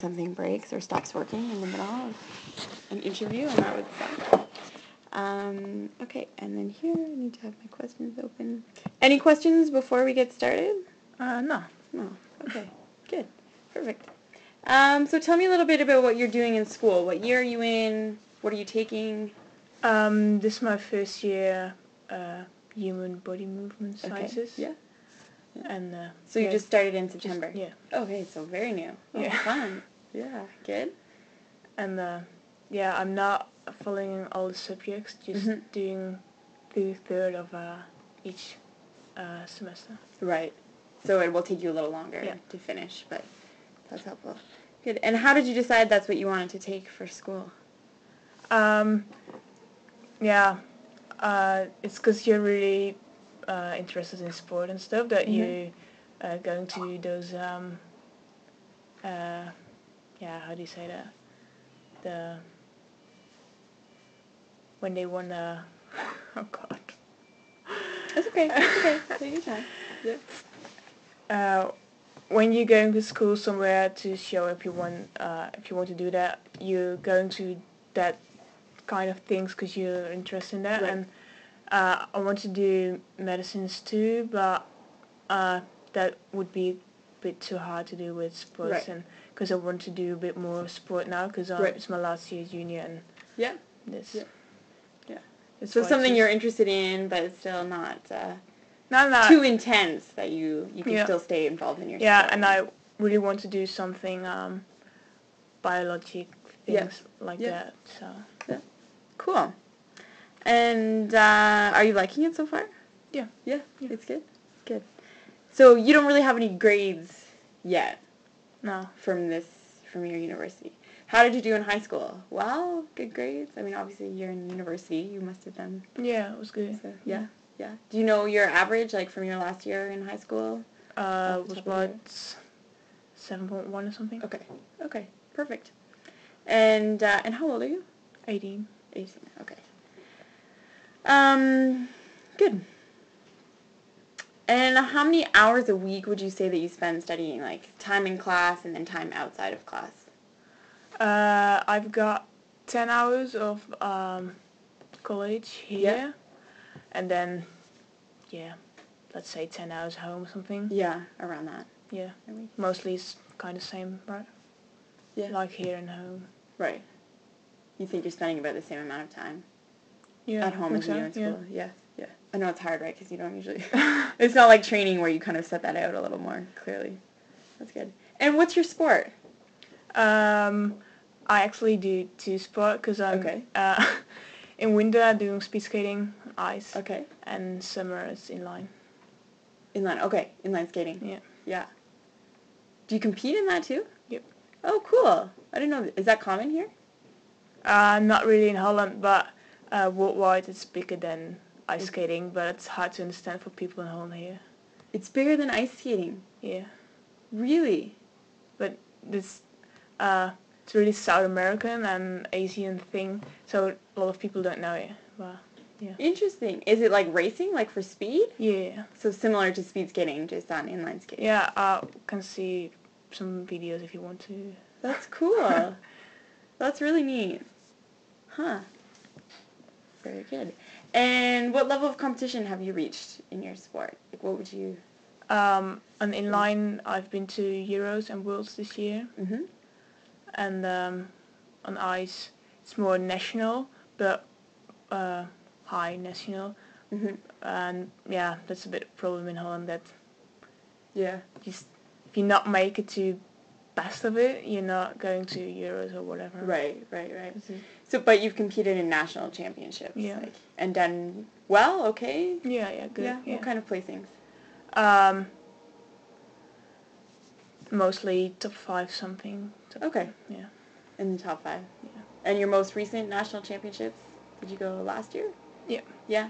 something breaks or stops working in the middle of an interview, and that would suck. Okay, and then here I need to have my questions open. Any questions before we get started? No. No. Okay, good. Perfect. So tell me a little bit about what you're doing in school. What year are you in? What are you taking? This is my first year human body movement sciences. Yeah. And so you just started in September? Yeah. Okay, so very new. Yeah. Fun. Yeah, good. And I'm not following all the subjects, just doing 2/3 of each semester. Right. So it will take you a little longer to finish, but that's helpful. Good. And how did you decide that's what you wanted to take for school? It's because you're really interested in sport and stuff that you going to those how do you say that? When they won oh god. It's okay. It's okay. Take your time. Yeah. When you're going to school somewhere to show if you want to do that, you're going to that kind of things because you're interested in that. Right. And I want to do medicines too, but that would be a bit too hard to do with sports, right. And because I want to do a bit more sport now because it's my last year junior and this. Yeah. So something you're interested in, but it's still not too intense that you can still stay involved in your sport. Yeah, and I really want to do something biologic things like that. So cool. And are you liking it so far? Yeah. Yeah, it's good. It's good. So you don't really have any grades yet? No. From your university. How did you do in high school? Well, good grades. I mean, obviously you're in university. You must have done. Yeah, it was good. So, yeah. Do you know your average, like from your last year in high school? It was about 7.1 or something. Okay. Perfect. And how old are you? 18. 18. Okay. Good. And how many hours a week would you say that you spend studying, like time in class and then time outside of class? I've got 10 hours of college here, and then, let's say 10 hours home or something. Yeah, around that. Yeah, mostly it's kind of same, right? Yeah. Like here and home. Right. You think you're spending about the same amount of time? Yeah. At home as you do in school? Yeah. I know it's hard, right? Because you don't usually... It's not like training where you kind of set that out a little more clearly. That's good. And what's your sport? I actually do two sport because I'm in winter I'm doing speed skating, ice. Okay. And summer is inline. Inline. Okay. Inline skating. Yeah. Yeah. Do you compete in that too? Yep. Oh, cool. I didn't know. Is that common here? Not really in Holland, but worldwide it's bigger than ice skating, but it's hard to understand for people in Holland here. It's bigger than ice skating? Yeah. Really? But this, it's really South American and Asian thing, so a lot of people don't know it. But yeah. Interesting. Is it like racing, like for speed? Yeah. So similar to speed skating, just on inline skating? Yeah, I can see some videos if you want to. That's cool. That's really neat. Huh. Very good. And what level of competition have you reached in your sport? Like, what would you... On inline, I've been to Euros and Worlds this year. Mm-hmm. And on ice, it's more national, but high national. Mm-hmm. And that's a bit of a problem in Holland that if you not make it to best of it, you're not going to Euros or whatever. Right. So, but you've competed in national championships. Yeah. And done well, okay? Yeah, good. Yeah. What kind of placings? Mostly top 5 something. Okay. Yeah. In the top 5? Yeah. And your most recent national championships, did you go last year? Yeah. Yeah?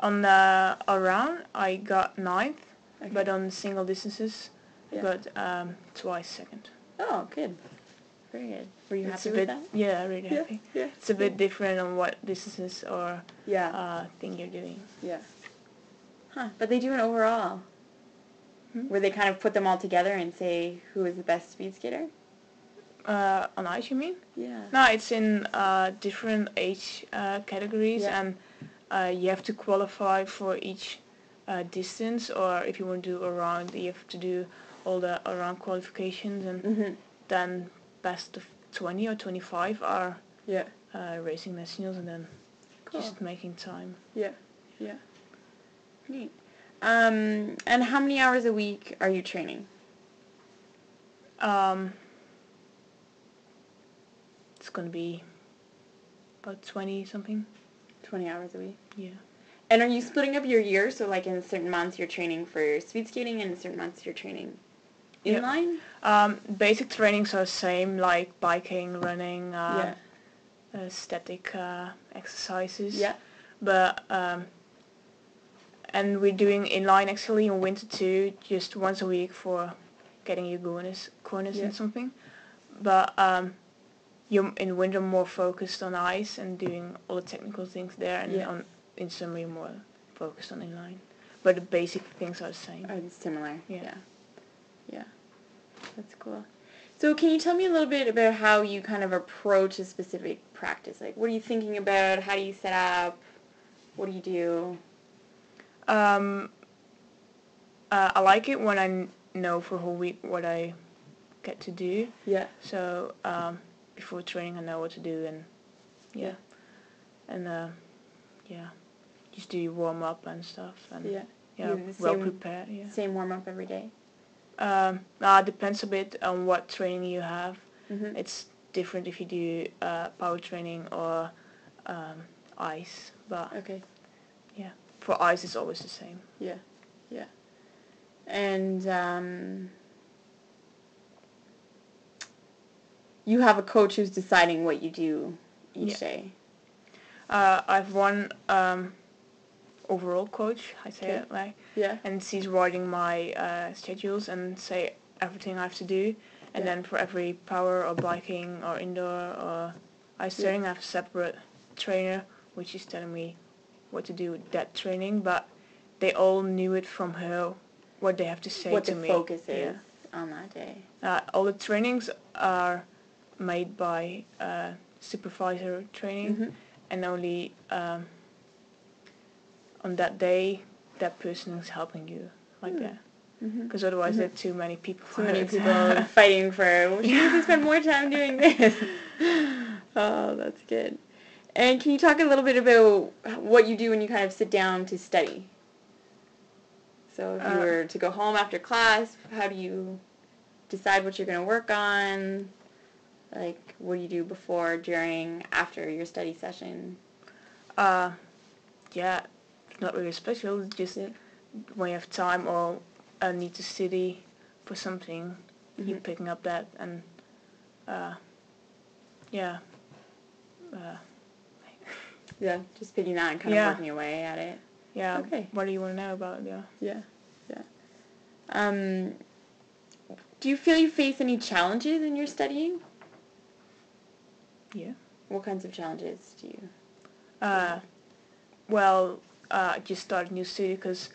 On the all-round, I got 9th, okay. But on single distances, I got twice second. Oh, good. Very good. Were you happy with that? Yeah, really happy. Yeah. It's a bit different on what distances or thing you're doing. Yeah. Huh. But they do it overall. where they kind of put them all together and say who is the best speed skater? On ice, you mean? Yeah. No, it's in different age categories, Yeah. and you have to qualify for each distance, or if you want to do a round, you have to do all the around qualifications, and then best of 20 or 25 are Yeah. racing nationals, and then just making time. Yeah. Yeah. Neat. And how many hours a week are you training? It's going to be about 20 something. 20 hours a week. Yeah. And are you splitting up your year? So like in certain months you're training for speed skating and in certain months you're training inline? Basic trainings are the same, like biking, running, static exercises. Yeah. But and we're doing inline actually in winter too, just once a week for getting your corners and something. But you're in winter more focused on ice and doing all the technical things there, and in summer you're more focused on inline. But the basic things are the same. Are similar? Yeah. Yeah. That's cool. So can you tell me a little bit about how you kind of approach a specific practice? Like what are you thinking about? How do you set up? What do you do? I like it when I know for a whole week what I get to do. Yeah. So before training I know what to do, and just do your warm up and stuff, and well prepared. Yeah. Same warm up every day. Depends a bit on what training you have. It's different if you do power training or ice, but for ice it's always the same. Yeah. And you have a coach who's deciding what you do each day. I have one overall coach, I say it like, and she's writing my schedules and say everything I have to do, and then for every power or biking or indoor or ice training I have a separate trainer which is telling me what to do with that training, but they all knew it from her, what they have to say to me. What the focus is on that day. All the trainings are made by supervisor training, and only on that day that person is helping you like that. Because otherwise there are too many people. Too many people fighting for, well, she needs to spend more time doing this. Oh, that's good. And can you talk a little bit about what you do when you kind of sit down to study? So if you were to go home after class, how do you decide what you're going to work on? Like, what do you do before, during, after your study session? Not really special, just when you have time or need to study for something, you're picking up that, and just picking that and kind of working your way at it. Yeah. Okay. What do you want to know about it? Yeah. Do you feel you face any challenges in your studying? Yeah. What kinds of challenges do you? I just started new study because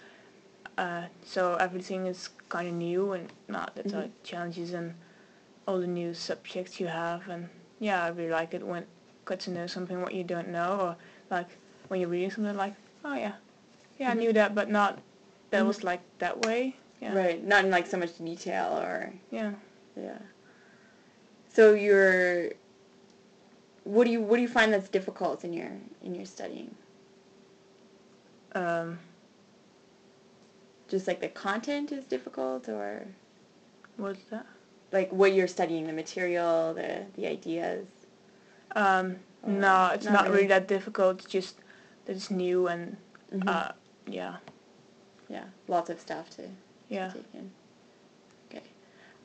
so everything is kind of new, and that's challenges and all the new subjects you have, and I really like it when got to know something what you don't know, or like when you're reading something like, I knew that, but not that was like that way. Yeah. Right, not in like so much detail or. Yeah. So what do you find that's difficult in your studying? Just like the content is difficult, or. What's that? Like what you're studying, the material, the ideas. No, it's not really that difficult. It's just that it's new and lots of stuff to take in. Okay.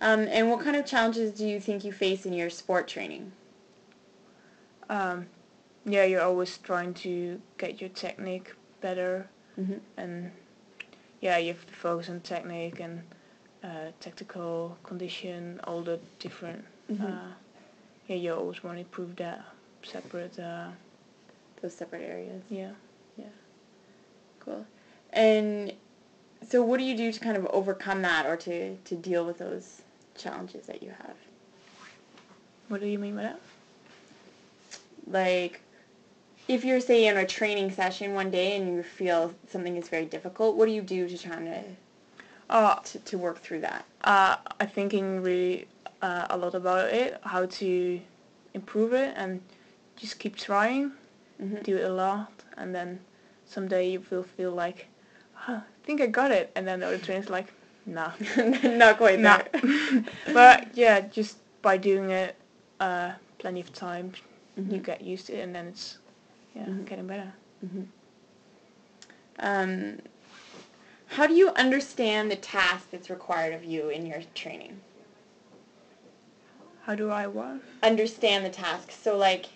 And what kind of challenges do you think you face in your sport training? You're always trying to get your technique better, and you have to focus on technique and tactical condition, all the different. You always want to improve that separate. Those separate areas. Yeah. Cool. And So what do you do to kind of overcome that or to deal with those challenges that you have? What do you mean by that? Like, if you're, say, in a training session one day and you feel something is very difficult, what do you do to try to work through that? I'm thinking really a lot about it, how to improve it, and just keep trying, do it a lot, and then someday you will feel like, I think I got it, and then the other trainer's like, nah. Not quite nah. there. But yeah, just by doing it plenty of times, you get used to it, and then it's getting better. How do you understand the task that's required of you in your training? How do I what? Understand the task. So, like,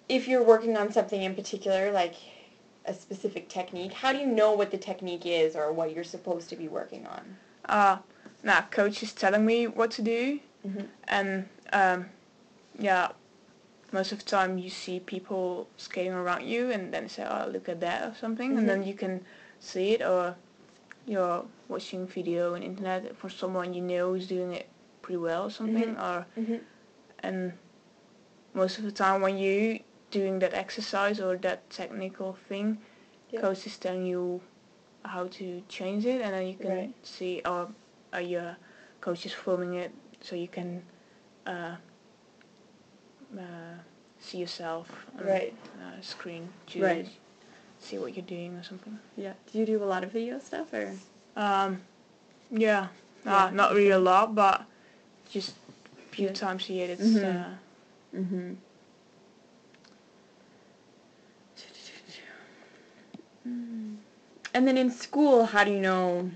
if you're working on something in particular, like a specific technique, how do you know what the technique is or what you're supposed to be working on? Coach is telling me what to do, and most of the time you see people skating around you, and then say, "Oh, look at that" or something, and then you can see it, or you're watching video on internet for someone you know who's doing it pretty well or something, and most of the time when you doing that exercise or that technical thing, coach is telling you how to change it, and then you can see, or your coach is filming it, so you can see yourself on the screen to see what you're doing or something. Yeah. Do you do a lot of video stuff, or? Not really a lot, but just a few times a year. It's And then in school, how do you know,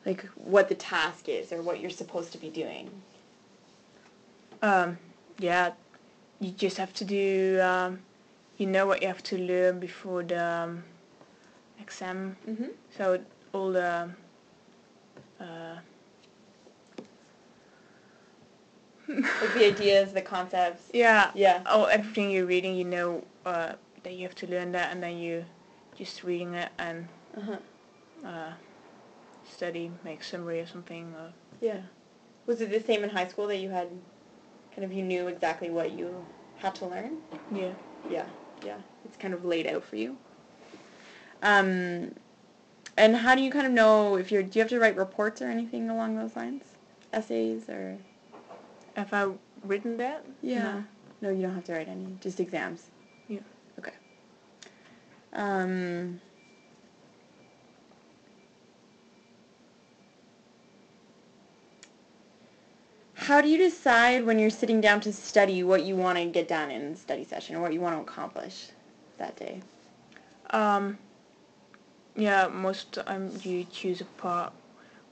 like, what the task is or what you're supposed to be doing? You just have to do, you know what you have to learn before the exam. So all the like the ideas, the concepts. Everything you're reading, you know that you have to learn that, and then you just reading it and study, make summary or something. Was it the same in high school that you had, kind of, you knew exactly what you had to learn? Yeah. It's kind of laid out for you. And how do you kind of know do you have to write reports or anything along those lines? Essays or? Have I written that? Yeah. No, you don't have to write any. Just exams. Yeah. Okay. How do you decide when you're sitting down to study what you want to get done in the study session or what you want to accomplish that day? Most of the time you choose a part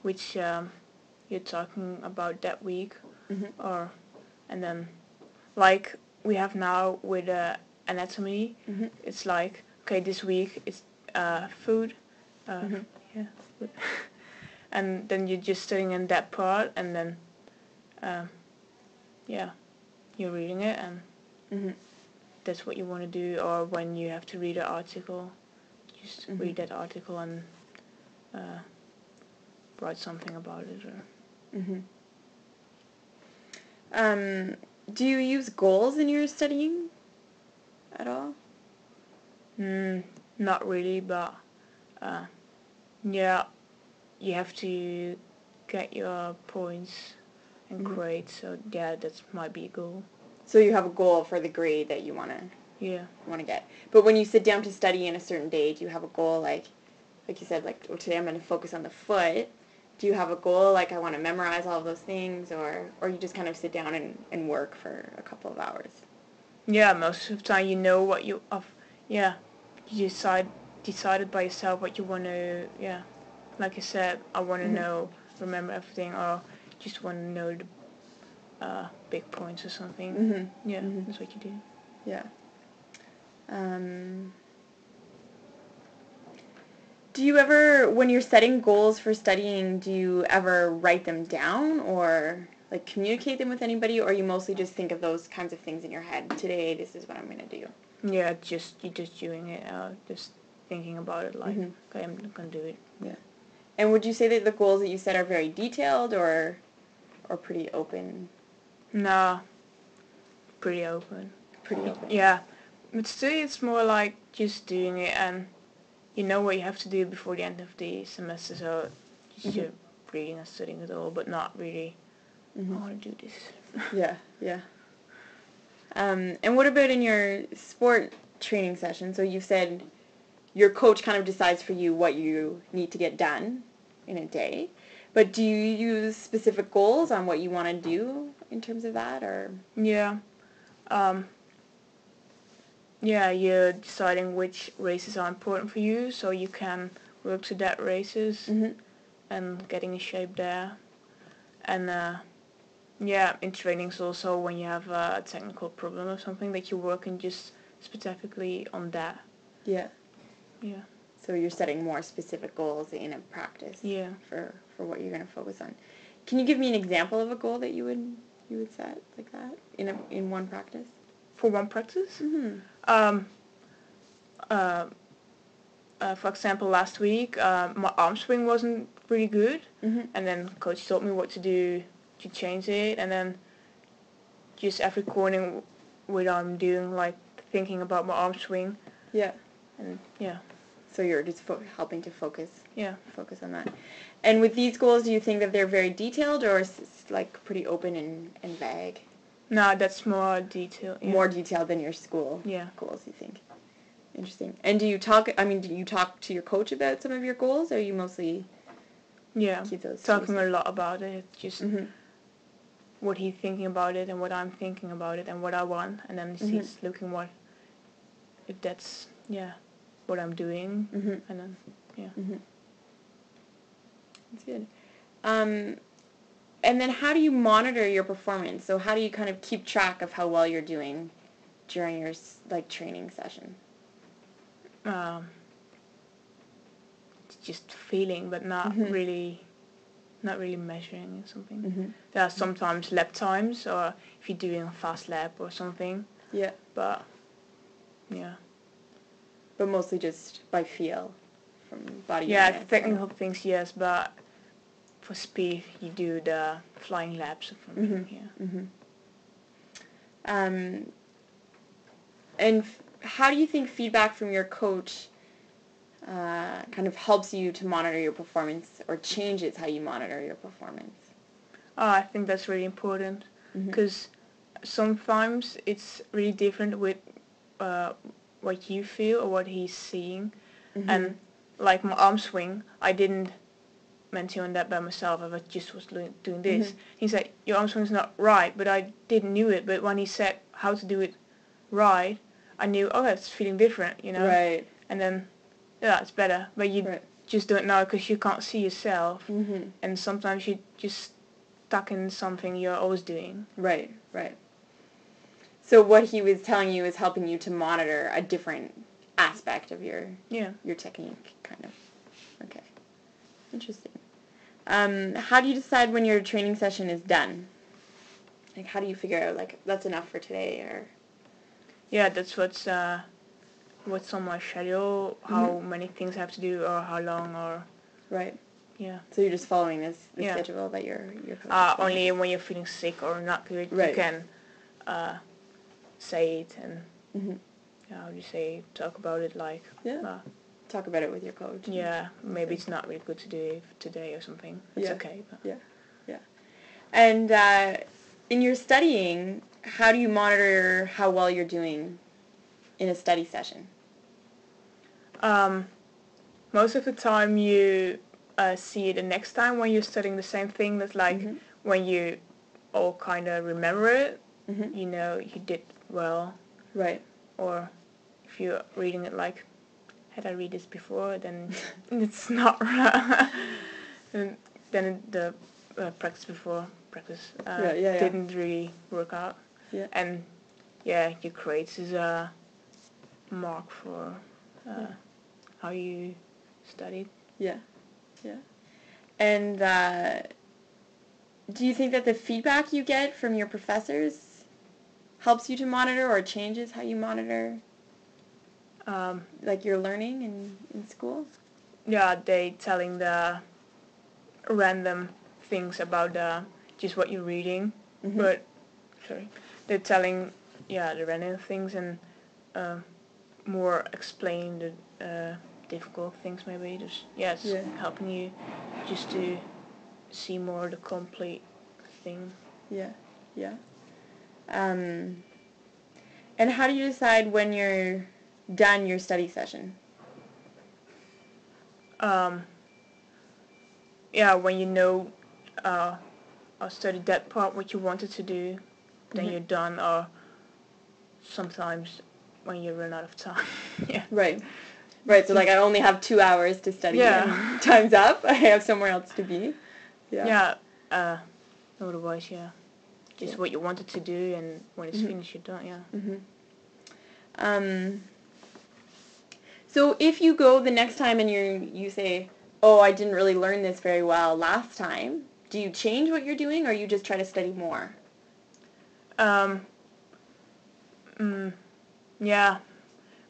which you're talking about that week, and then like we have now with anatomy, it's like, okay, this week it's food, and then you're just studying in that part, and then you're reading it, and that's what you want to do. Or when you have to read an article, just read that article and write something about it. Do you use goals in your studying at all? Not really, but you have to get your points and grades, so that might be a goal. So you have a goal for the grade that you want to get. But when you sit down to study in a certain day, do you have a goal, like you said, like, today I'm going to focus on the foot? Do you have a goal, like, I want to memorize all of those things, or you just kind of sit down and work for a couple of hours? Yeah, most of the time you know what you decided by yourself what you want to, like I said, I want to remember everything, or just want to know the big points or something. That's what you do. Do you ever, when you're setting goals for studying, do you ever write them down or, like, communicate them with anybody, or you mostly just think of those kinds of things in your head? Today, this is what I'm going to do. Yeah, you're just doing it. Just thinking about it, like, okay, I'm gonna do it. Yeah. And would you say that the goals that you set are very detailed or pretty open? No, pretty open. Pretty open. Yeah, but still it's more like just doing it, and you know what you have to do before the end of the semester, so just you're reading and studying it all, but not really, I want to do this. Yeah, yeah. And what about in your sport training session? So you said your coach kind of decides for you what you need to get done in a day, but do you use specific goals on what you want to do in terms of that, or? Yeah. Yeah, you're deciding which races are important for you, so you can work to that races and getting in shape there. And yeah, in trainings also, when you have a technical problem or something, that you're working just specifically on that. Yeah. Yeah. So you're setting more specific goals in a practice. Yeah. For what you're going to focus on. Can you give me an example of a goal that you would set like that in one practice? For one practice? For example, last week my arm swing wasn't really good, and then coach told me what to do to change it, and then just every corner what I'm doing, like thinking about my arm swing. Yeah. And yeah. So you're just helping to focus. Yeah. Focus on that. And with these goals, do you think that they're very detailed, or is it like pretty open and vague? No, that's more detailed. Yeah. More detailed than your school goals, you think? Interesting. And do you talk to your coach about some of your goals, or you mostly keep those talking a lot about it, just what he's thinking about it and what I'm thinking about it and what I want, and then he's looking if that's what I'm doing, and then That's good. And then how do you monitor your performance? So how do you kind of keep track of how well you're doing during your training session? It's just feeling, but not really measuring or something. There are sometimes lap times, or if you're doing a fast lap or something. Yeah. But yeah. But mostly just by feel, from body. Yeah, technical things, yes, but for speed you do the flying laps or something. And how do you think feedback from your coach kind of helps you to monitor your performance, or changes how you monitor your performance? I think that's really important, because sometimes it's really different with what you feel or what he's seeing. And like my arm swing, I didn't mention that by myself. I just was doing this. He said, your arm swing's not right, but I didn't knew it. But when he said how to do it right, I knew, oh, it's feeling different, you know. Right. And then, yeah, it's better. But you just don't know because you can't see yourself. And sometimes you just stuck in something you're always doing. Right, right. So what he was telling you is helping you to monitor a different aspect of your technique, kind of. Okay. Interesting. How do you decide when your training session is done? Like, how do you figure out, like, that's enough for today, or? Yeah, that's what's on my schedule, how many things I have to do, or how long, or... Right. Yeah. So you're just following the schedule that your coach is only when you're feeling sick or not good, you can say it and how do you say, talk about it, like... talk about it with your coach. Yeah, maybe it's not really good to do it today or something. It's okay. But. Yeah. And in your studying, how do you monitor how well you're doing in a study session? Most of the time you see it the next time when you're studying the same thing. That's like when you all kind of remember it, you know you did well. Right. Or if you're reading it like, had I read this before, then it's not right. And then the practice didn't really work out. Yeah. And your grades is a mark for how you studied. Yeah. And do you think that the feedback you get from your professors helps you to monitor, or changes how you monitor? Like you're learning in school? Yeah, they telling the random things about just what you're reading, Mm-hmm. but sorry, they're telling the random things and more explain the difficult things maybe. Just it's helping you just to see more the complete thing. Yeah, yeah. And how do you decide when you're done your study session? When you know or studied that part what you wanted to do, then you're done. Or sometimes when you run out of time. Right. So like I only have 2 hours to study and time's up. I have somewhere else to be. Otherwise just what you wanted to do, and when it's finished you're done. So if you go the next time and you say, oh, I didn't really learn this very well last time, do you change what you're doing, or you just try to study more?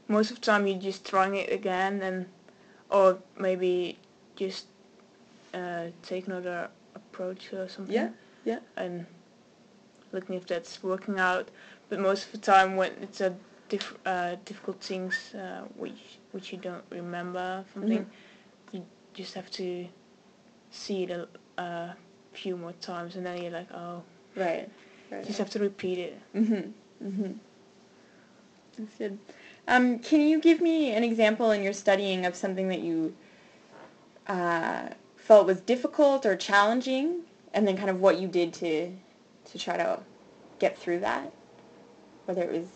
Most of the time you're just trying it again, or maybe just take another approach or something. And looking if that's working out. But most of the time when it's a difficult things which you don't remember something, you just have to see it a few more times, and then you're like, oh, right. Just have to repeat it. That's good. Can you give me an example in your studying of something that you felt was difficult or challenging, and then kind of what you did to try to get through that? Whether it was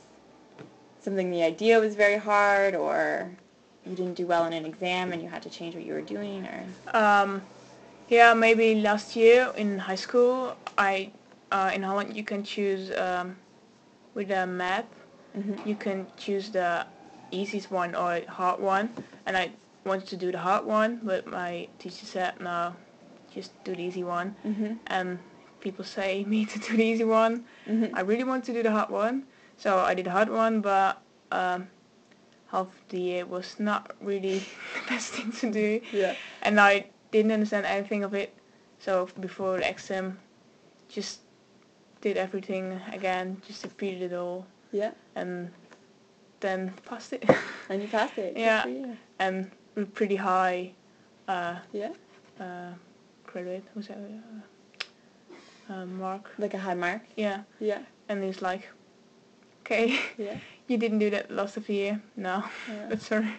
something the idea was very hard, or you didn't do well in an exam and you had to change what you were doing, or... Maybe last year in high school, in Holland you can choose with a math. You can choose the easiest one or hard one, and I wanted to do the hard one, but my teacher said no, just do the easy one. And people say me to do the easy one. I really want to do the hard one, so I did the hard one, but half the year was not really the best thing to do. And I didn't understand anything of it, so before the exam just did everything again, just repeated it all. And then passed it. And you passed it. Yeah. And with pretty high credit. Was that mark? Like a high mark? Yeah. And it's like, okay, you didn't do that last of the year. No, but sorry.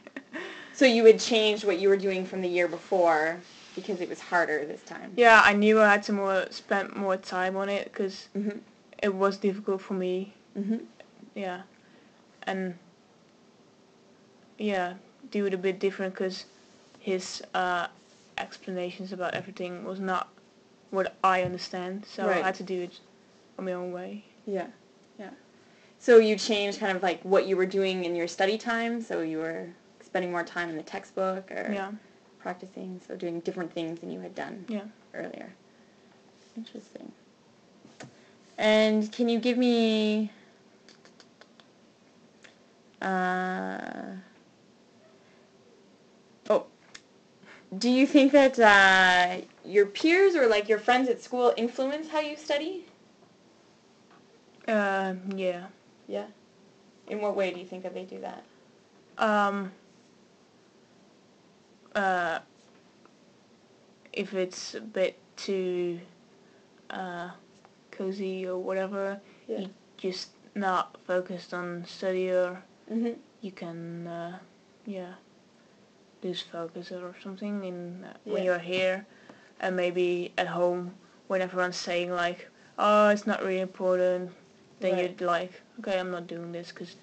So you had changed what you were doing from the year before because it was harder this time? Yeah, I knew I had to spend more time on it because it was difficult for me. Yeah, and do it a bit different because his explanations about everything was not what I understand, so I had to do it on my own way. So you changed kind of like what you were doing in your study time, so you were spending more time in the textbook or practicing, so doing different things than you had done earlier. Interesting. And can you give me do you think that your peers or like your friends at school influence how you study? Yeah. In what way do you think that they do that? If it's a bit too cozy or whatever, you just not focused on study, or you can lose focus or something when you're here, and maybe at home when everyone's saying like, oh, it's not really important, then you're like, okay, I'm not doing this because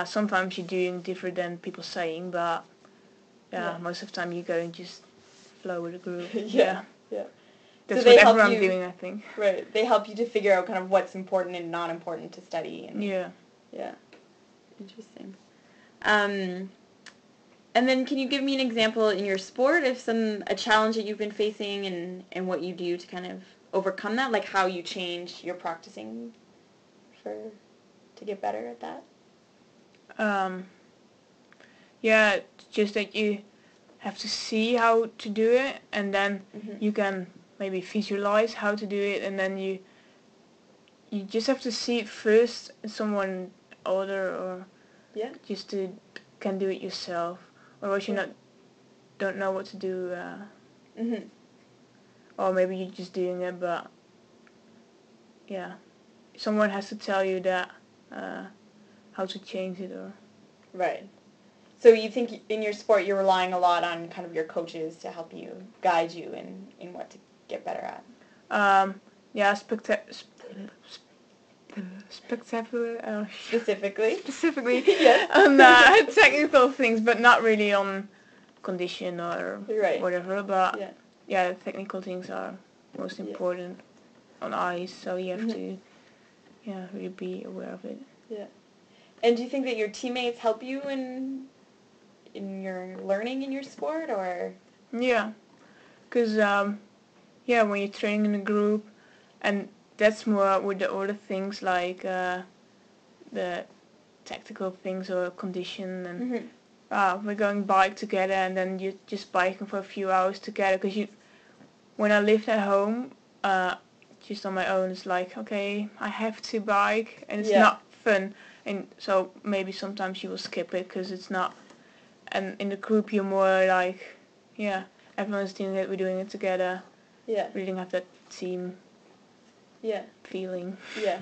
sometimes you're doing different than people saying, but most of the time you go and just flow with the group. That's so what everyone's doing, I think. They help you to figure out kind of what's important and not important to study. And interesting. And then can you give me an example in your sport of a challenge that you've been facing and what you do to kind of overcome that, like how you change your practicing to get better at that? Um, yeah, just that you have to see how to do it, and then you can maybe visualize how to do it, and then you just have to see it first in someone older, or just to can do it yourself, or else you don't know what to do, or maybe you're just doing it, but yeah, someone has to tell you that how to change it, or Right. So you think in your sport you're relying a lot on kind of your coaches to help you, guide you in what to get better at? Yeah, spectacular. Specifically Yes. on technical things, but not really on condition or whatever. But yeah, technical things are most important on ice, so you have to really be aware of it. Yeah. And do you think that your teammates help you in your learning in your sport, or? Yeah, because when you're training in a group, and that's more with the other things like the tactical things or condition, and we're going bike together, and then you're just biking for a few hours together. Because when I lived at home, just on my own, it's like, okay, I have to bike, and it's not fun, and so maybe sometimes you will skip it because it's not. And in the group, you're more like, everyone's doing it, we're doing it together. Yeah. We didn't have that team. Feeling. Yeah.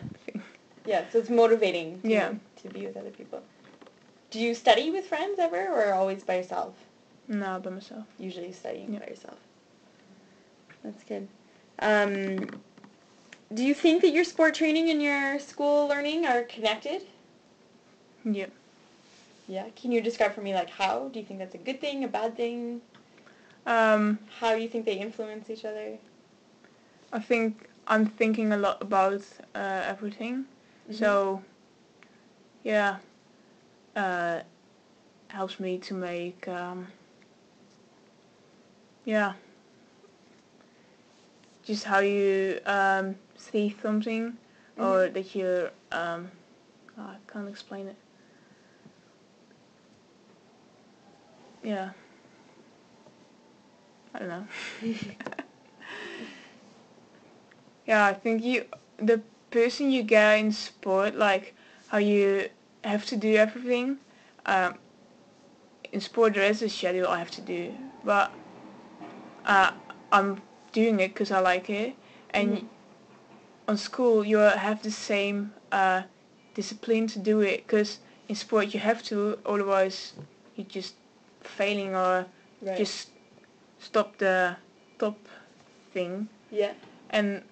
So it's motivating to be with other people. Do you study with friends ever, or always by yourself? No, by myself. Usually studying by yourself. That's good. Do you think that your sport training and your school learning are connected? Yeah. Yeah. Can you describe for me, like, how? Do you think that's a good thing, a bad thing? How do you think they influence each other? I think I'm thinking a lot about everything. So, helps me to make, just how you see something, or that you're, I can't explain it. Yeah. I don't know. Yeah, I think the person you get in sport, like how you have to do everything. In sport there is a schedule I have to do, but I'm doing it because I like it. And on school you have the same discipline to do it, because in sport you have to, otherwise you're just failing, or just stop the top thing. Yeah. And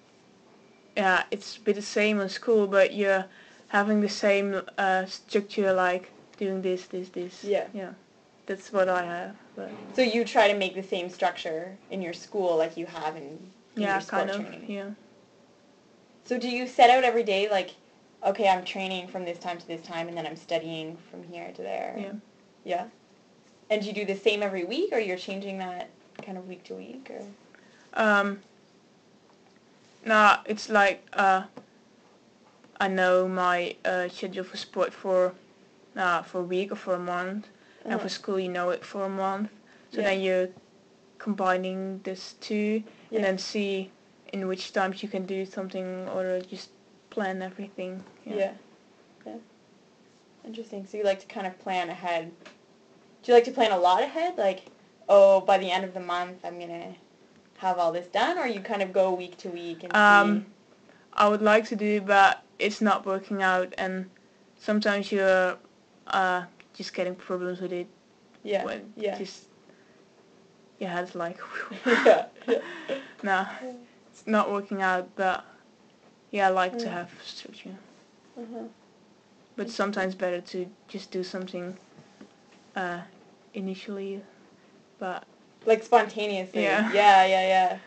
it's a bit the same in school, but you're having the same structure, like doing this. Yeah. Yeah. That's what I have. But so you try to make the same structure in your school like you have in your sport training? Yeah. So do you set out every day, like, okay, I'm training from this time to this time, and then I'm studying from here to there? Yeah. Yeah? And do you do the same every week, or you're changing that kind of week to week, or? No, it's like I know my schedule for sport for a week or for a month, and for school you know it for a month. So then you're combining this two, and then see in which times you can do something, or just plan everything. Yeah. Interesting. So you like to kind of plan ahead. Do you like to plan a lot ahead? Like, oh, by the end of the month I'm going to have all this done, or you kind of go week to week and see? I would like to do, but it's not working out, and sometimes you're just getting problems with it. Just your head's like, no, it's not working out, but I like to have structure. But sometimes better to just do something initially, but like spontaneously. Yeah.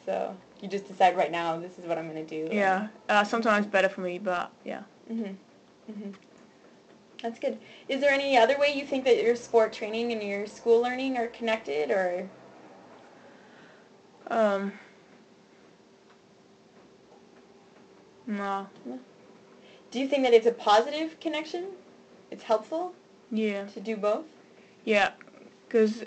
So you just decide right now, this is what I'm going to do. Yeah, sometimes better for me, but yeah. That's good. Is there any other way you think that your sport training and your school learning are connected, or? No. Do you think that it's a positive connection? it's helpful Yeah. to do both? Yeah, because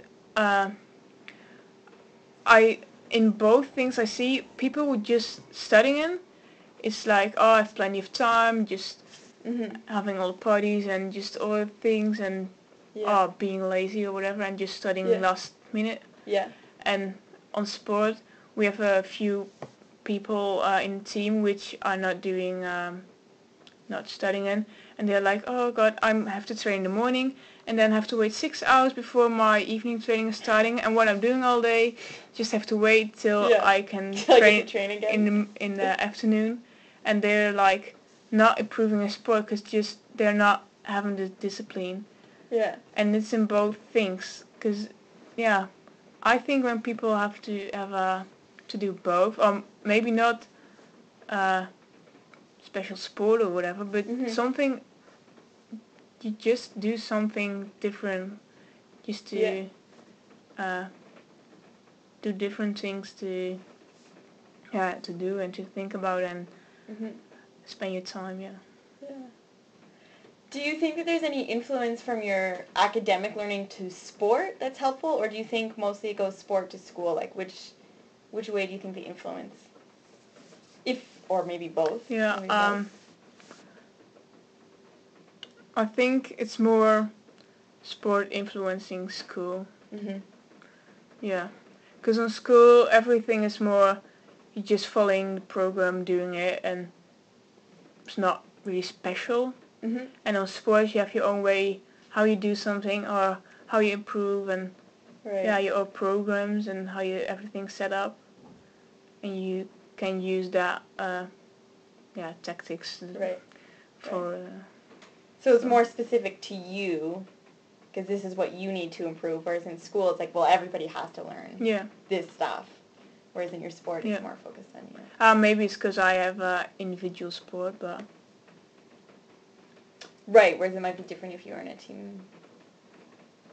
in both things I see people who just studying, it's like, oh, I have plenty of time, just having all the parties and just all the things and being lazy or whatever and just studying last minute. Yeah. And on sport, we have a few people in the team which are not doing, not studying in, and they're like, oh god, I have to train in the morning and then have to wait 6 hours before my evening training is starting, and what I'm doing all day, just have to wait till I can train again in the afternoon, and they're like not improving their sport because just they're not having the discipline. Yeah. And it's in both things, because I think when people have to do both, or maybe not special sport or whatever, but something, you just do something different, just to do different things to do and to think about and spend your time. Yeah. Do you think that there's any influence from your academic learning to sport that's helpful, or do you think mostly it goes sport to school? Like which way do you think they influence? Or maybe both? Yeah. Maybe both. I think it's more sport influencing school. Yeah. Because in school everything is more, you're just following the program, doing it, and it's not really special. And on sports you have your own way how you do something or how you improve, and your own programs and how you everything's set up, and you can use that tactics for so it's more specific to you because this is what you need to improve, whereas in school it's like, well, everybody has to learn this stuff, whereas in your sport it's more focused on you. Maybe it's because I have individual sport, but right, whereas it might be different if you were in a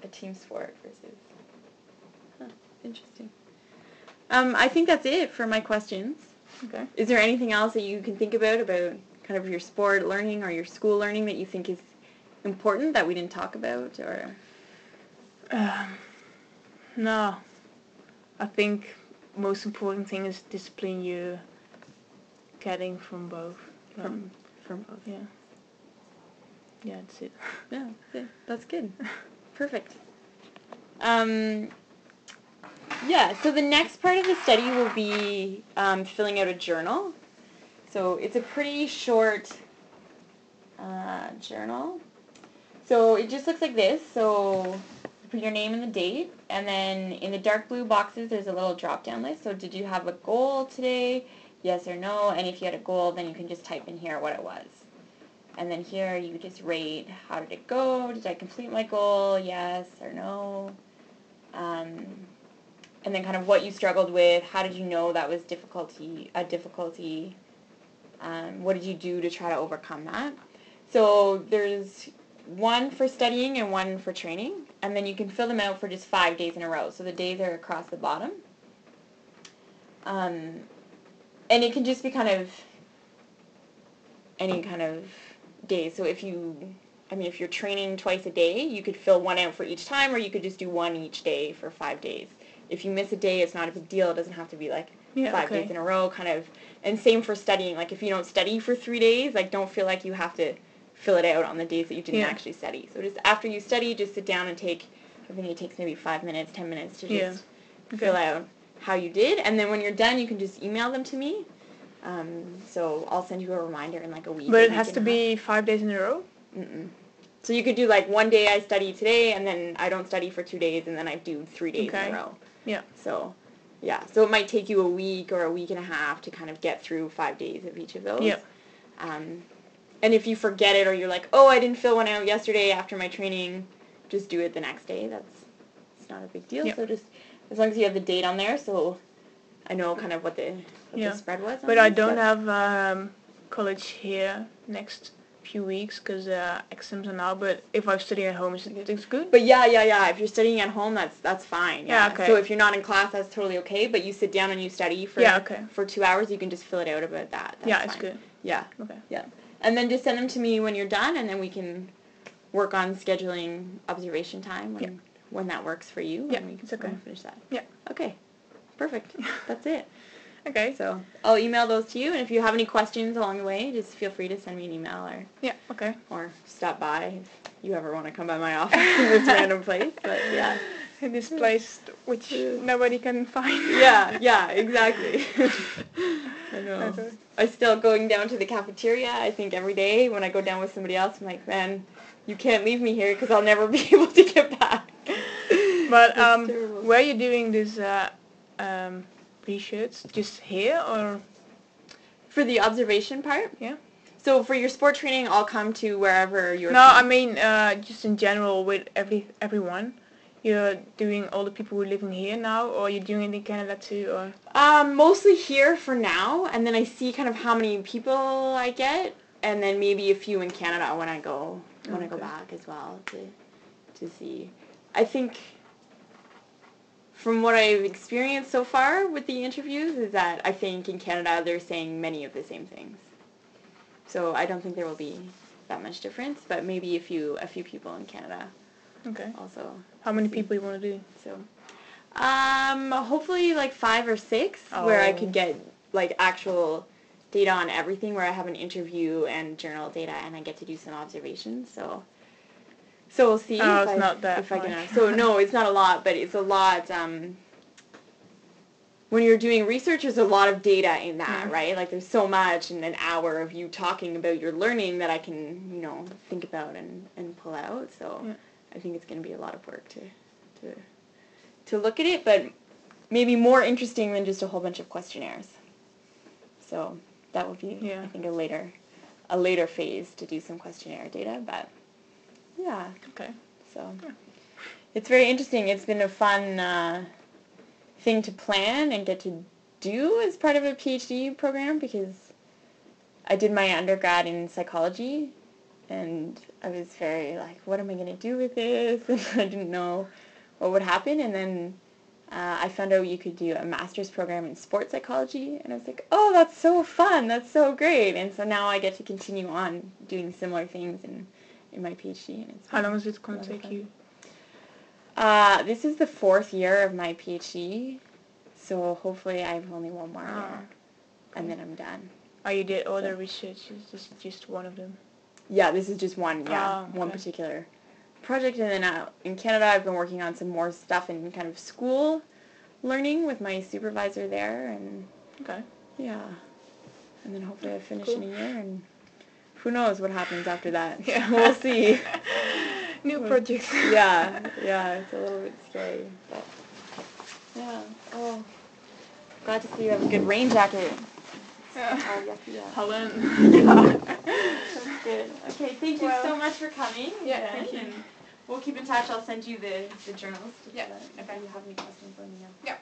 team sport versus. Interesting. I think that's it for my questions. Okay. Is there anything else that you can think about kind of your sport learning or your school learning that you think is important that we didn't talk about, or? No. I think most important thing is discipline you're getting from both. From both. Yeah. Yeah, that's it. Yeah, that's good. Perfect. So the next part of the study will be filling out a journal. So it's a pretty short journal. So it just looks like this. So you put your name and the date, and then in the dark blue boxes there's a little drop-down list. So did you have a goal today? Yes or no? And if you had a goal, then you can just type in here what it was. And then here you just rate, how did it go? Did I complete my goal? Yes or no? And then kind of what you struggled with. How did you know that was a difficulty? What did you do to try to overcome that? So there's one for studying and one for training. And then you can fill them out for just 5 days in a row. So the days are across the bottom. And it can just be kind of any kind of day. So if you're training twice a day, you could fill one out for each time, or you could just do one each day for 5 days. If you miss a day, it's not a big deal. It doesn't have to be like 5 days in a row, kind of. And same for studying. Like if you don't study for 3 days, like don't feel like you have to fill it out on the days that you didn't actually study. So just after you study, just sit down and I think it takes maybe 5 minutes, 10 minutes to just fill out how you did. And then when you're done, you can just email them to me. So I'll send you a reminder in like a week. But it has to be 5 days in a row? So you could do like one day I study today, and then I don't study for 2 days, and then I do 3 days in a row. Yeah. So, so it might take you a week or a week and a half to kind of get through 5 days of each of those. Yeah. And if you forget it, or you're like, oh, I didn't fill one out yesterday after my training, just do it the next day. It's not a big deal. So just as long as you have the date on there, so I know kind of what the spread was. But I don't have college here next few weeks because exams are now. But if I'm studying at home, it's good. But yeah. If you're studying at home, that's fine. Yeah. Okay. So if you're not in class, that's totally okay. But you sit down and you study for 2 hours, you can just fill it out about that. That's fine. It's good. Yeah. Okay. Yeah. And then just send them to me when you're done, and then we can work on scheduling observation time when that works for you. Yeah, and we it's okay. can finish that. Yeah. Okay. Perfect. That's it. Okay. So I'll email those to you, and if you have any questions along the way, just feel free to send me an email or stop by if you ever want to come by my office in this random place. But yeah. In this place which nobody can find. Yeah, exactly. I know. Okay. I still going down to the cafeteria, I think every day when I go down with somebody else, I'm like, man, you can't leave me here because I'll never be able to get back. But where are you doing this research? Just here or? For the observation part? Yeah. So for your sport training, I'll come to wherever you're. No, I mean just in general with everyone. You're doing all the people who are living here now, or you're doing it in Canada too, or? Mostly here for now, and then I see kind of how many people I get, and then maybe a few in Canada when I go back as well to see. I think from what I've experienced so far with the interviews is that I think in Canada they're saying many of the same things. So I don't think there will be that much difference, but maybe a few people in Canada. Okay. Also. How many people you want to do? So, hopefully like 5 or 6, where I could get like actual data on everything, where I have an interview and journal data, and I get to do some observations. So we'll see. Oh, it's not that much. So no, it's not a lot, but it's a lot. When you're doing research, there's a lot of data in that, right? Like there's so much in an hour of you talking about your learning that I can, think about and pull out. So I think it's going to be a lot of work to look at it, but maybe more interesting than just a whole bunch of questionnaires. So that would be, I think, a later phase to do some questionnaire data, but yeah. Okay. So it's very interesting. It's been a fun thing to plan and get to do as part of a PhD program, because I did my undergrad in psychology, and I was very like, what am I going to do with this? And I didn't know what would happen. And then I found out you could do a master's program in sports psychology, and I was like, oh, that's so fun. That's so great. And so now I get to continue on doing similar things in my PhD. And it's How long is it going to take you? This is the 4th year of my PhD, so hopefully I have only one more year, and then I'm done. Oh, you did all the research, is just one of them? Yeah, this is just one particular project, and then in Canada I've been working on some more stuff in kind of school learning with my supervisor there, and and then hopefully I finish in a year, and who knows what happens after that. Yeah. We'll see. New projects. Yeah, it's a little bit scary, but yeah. Oh, glad to see you have a good rain jacket. Yeah. Yeah. Holland. Yeah. That's good. Okay, thank you so much for coming. Yeah, thank you. And we'll keep in touch. I'll send you the journals. Yeah. If you have any questions, let me know. Yeah.